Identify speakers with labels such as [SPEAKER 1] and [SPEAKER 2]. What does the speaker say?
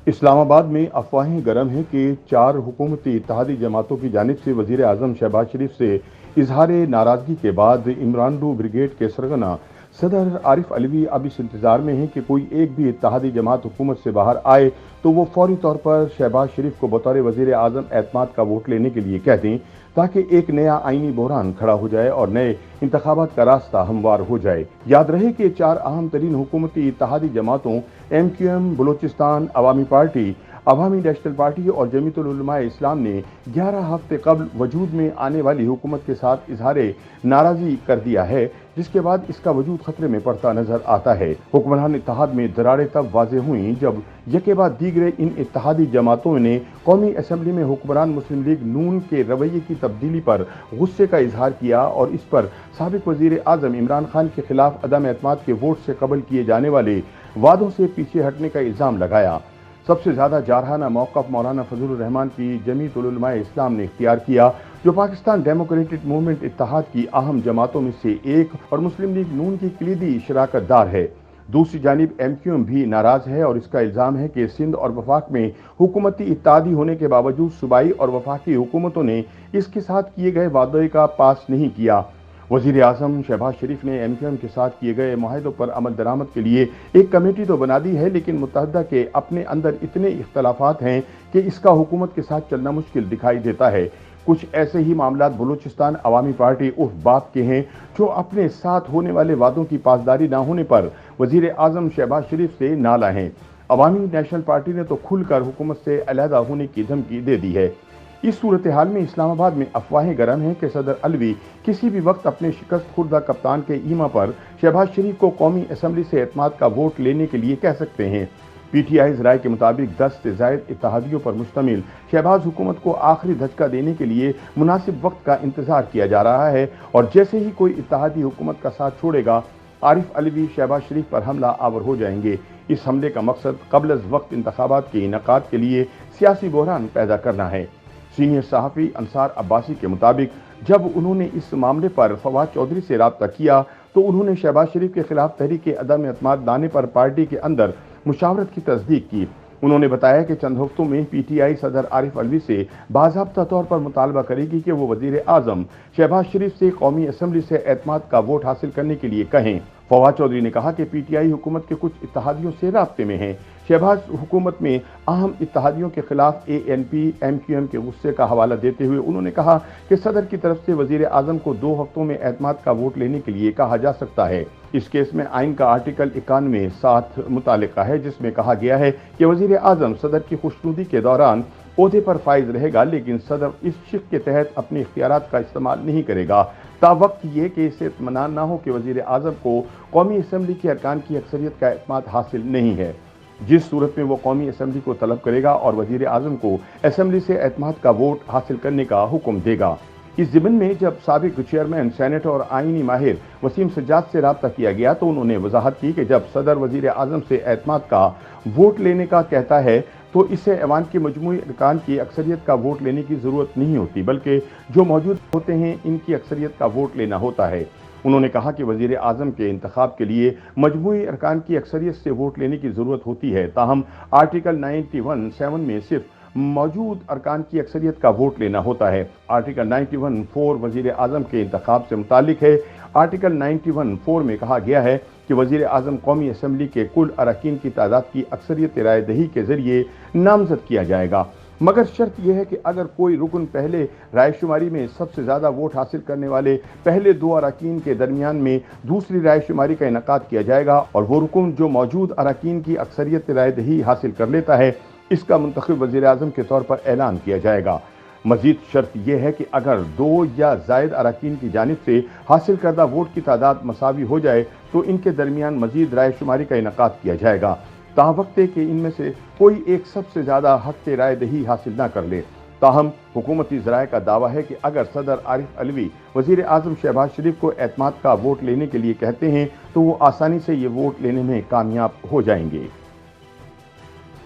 [SPEAKER 1] اسلام آباد میں افواہیں گرم ہیں کہ 4 حکومتی اتحادی جماعتوں کی جانب سے وزیر اعظم شہباز شریف سے اظہار ناراضگی کے بعد عمران ڈو بریگیڈ کے سرغنہ صدر عارف علوی اب اس انتظار میں ہیں کہ کوئی ایک بھی اتحادی جماعت حکومت سے باہر آئے تو وہ فوری طور پر شہباز شریف کو بطور وزیر اعظم اعتماد کا ووٹ لینے کے لیے کہہ دیں، تاکہ ایک نیا آئینی بحران کھڑا ہو جائے اور نئے انتخابات کا راستہ ہموار ہو جائے۔ یاد رہے کہ 4 اہم ترین حکومتی اتحادی جماعتوں ایم کیو ایم، بلوچستان عوامی پارٹی، عوامی نیشنل پارٹی اور جمیعت العلماء اسلام نے 11 ہفتے قبل وجود میں آنے والی حکومت کے ساتھ اظہار ناراضی کر دیا ہے، جس کے بعد اس کا وجود خطرے میں پڑتا نظر آتا ہے۔ حکمران اتحاد میں دراڑیں تب واضح ہوئیں جب یکے بعد دیگرے ان اتحادی جماعتوں نے قومی اسمبلی میں حکمران مسلم لیگ نون کے رویے کی تبدیلی پر غصے کا اظہار کیا اور اس پر سابق وزیر اعظم عمران خان کے خلاف عدم اعتماد کے ووٹ سے قبل کیے جانے والے وعدوں سے پیچھے ہٹنے کا الزام لگایا۔ سب سے زیادہ جارحانہ موقف مولانا فضل الرحمان کی جمیعت العلماء اسلام نے اختیار کیا، جو پاکستان ڈیموکریٹک موومنٹ اتحاد کی اہم جماعتوں میں سے ایک اور مسلم لیگ نون کی کلیدی شراکت دار ہے۔ دوسری جانب ایم کیو ایم بھی ناراض ہے اور اس کا الزام ہے کہ سندھ اور وفاق میں حکومتی اتحادی ہونے کے باوجود صوبائی اور وفاقی حکومتوں نے اس کے ساتھ کیے گئے وعدے کا پاس نہیں کیا۔ وزیر اعظم شہباز شریف نے ایم کیو ایم کے ساتھ کیے گئے معاہدوں پر عمل درآمد کے لیے ایک کمیٹی تو بنا دی ہے، لیکن متحدہ کے اپنے اندر اتنے اختلافات ہیں کہ اس کا حکومت کے ساتھ چلنا مشکل دکھائی دیتا ہے۔ کچھ ایسے ہی معاملات بلوچستان عوامی پارٹی عرف باپ کے ہیں، جو اپنے ساتھ ہونے والے وعدوں کی پاسداری نہ ہونے پر وزیر اعظم شہباز شریف سے نالاں ہیں۔ عوامی نیشنل پارٹی نے تو کھل کر حکومت سے علیحدہ ہونے کی دھمکی دے دی ہے۔ اس صورتحال میں اسلام آباد میں افواہیں گرم ہیں کہ صدر علوی کسی بھی وقت اپنے شکست خوردہ کپتان کے ایما پر شہباز شریف کو قومی اسمبلی سے اعتماد کا ووٹ لینے کے لیے کہہ سکتے ہیں۔ پی ٹی آئی رائے کے مطابق 10 سے زائد اتحادیوں پر مشتمل شہباز حکومت کو آخری دھچکا دینے کے لیے مناسب وقت کا انتظار کیا جا رہا ہے، اور جیسے ہی کوئی اتحادی حکومت کا ساتھ چھوڑے گا، عارف علوی شہباز شریف پر حملہ آور ہو جائیں گے۔ اس حملے کا مقصد قبل از وقت انتخابات کے انعقاد کے لیے سیاسی بحران پیدا کرنا ہے۔ سینئر صحافی انصار عباسی کے مطابق جب انہوں نے اس معاملے پر فواد چودھری سے رابطہ کیا تو انہوں نے شہباز شریف کے خلاف تحریک عدم اعتماد لانے پر پارٹی کے اندر مشاورت کی تصدیق کی۔ انہوں نے بتایا کہ چند ہفتوں میں پی ٹی آئی صدر عارف علوی سے باضابطہ طور پر مطالبہ کرے گی کہ وہ وزیر اعظم شہباز شریف سے قومی اسمبلی سے اعتماد کا ووٹ حاصل کرنے کے لیے کہیں۔ فواد چودھری نے کہا کہ پی ٹی آئی حکومت کے کچھ اتحادیوں سے رابطے میں ہے۔ شہباز حکومت میں اہم اتحادیوں کے خلاف A N P, M Q M کے غصے کا حوالہ دیتے ہوئے انہوں نے کہا کہ صدر کی طرف سے وزیر اعظم کو 2 ہفتوں میں اعتماد کا ووٹ لینے کے لیے کہا جا سکتا ہے۔ اس کیس میں آئین کا آرٹیکل 91(7) متعلقہ ہے، جس میں کہا گیا ہے کہ وزیر اعظم صدر کی خوشنودی کے دوران عہدے پر فائز رہے گا، لیکن صدر اس شق کے تحت اپنے اختیارات کا استعمال نہیں کرے گا، تا وقت یہ کہ اسے اطمینان نہ ہو کہ وزیر اعظم کو قومی اسمبلی کے ارکان کی اکثریت کا اعتماد حاصل نہیں ہے، جس صورت میں وہ قومی اسمبلی کو طلب کرے گا اور وزیر اعظم کو اسمبلی سے اعتماد کا ووٹ حاصل کرنے کا حکم دے گا۔ اس ضمن میں جب سابق چیئرمین سینیٹ اور آئینی ماہر وسیم سجاد سے رابطہ کیا گیا تو انہوں نے وضاحت کی کہ جب صدر وزیر اعظم سے اعتماد کا ووٹ لینے کا کہتا ہے تو اسے ایوان کے مجموعی ارکان کی اکثریت کا ووٹ لینے کی ضرورت نہیں ہوتی، بلکہ جو موجود ہوتے ہیں ان کی اکثریت کا ووٹ لینا ہوتا ہے۔ انہوں نے کہا کہ وزیر اعظم کے انتخاب کے لیے مجموعی ارکان کی اکثریت سے ووٹ لینے کی ضرورت ہوتی ہے، تاہم آرٹیکل 91(7) میں صرف موجود ارکان کی اکثریت کا ووٹ لینا ہوتا ہے۔ آرٹیکل 91(4) وزیر اعظم کے انتخاب سے متعلق ہے۔ آرٹیکل 91(4) میں کہا گیا ہے کہ وزیر اعظم قومی اسمبلی کے کل اراکین کی تعداد کی اکثریت رائے دہی کے ذریعے نامزد کیا جائے گا، مگر شرط یہ ہے کہ اگر کوئی رکن پہلے رائے شماری میں سب سے زیادہ ووٹ حاصل کرنے والے پہلے 2 اراکین کے درمیان میں دوسری رائے شماری کا انعقاد کیا جائے گا، اور وہ رکن جو موجود اراکین کی اکثریت رائے دہی حاصل کر لیتا ہے اس کا منتخب وزیر اعظم کے طور پر اعلان کیا جائے گا۔ مزید شرط یہ ہے کہ اگر 2 یا زائد اراکین کی جانب سے حاصل کردہ ووٹ کی تعداد مساوی ہو جائے تو ان کے درمیان مزید رائے شماری کا انعقاد کیا جائے گا، تاوقت کہ ان میں سے کوئی ایک سب سے زیادہ حق رائے دہی حاصل نہ کر لے۔ تاہم حکومتی ذرائع کا دعویٰ ہے کہ اگر صدر عارف علوی وزیر اعظم شہباز شریف کو اعتماد کا ووٹ لینے کے لیے کہتے ہیں تو وہ آسانی سے یہ ووٹ لینے میں کامیاب ہو جائیں گے۔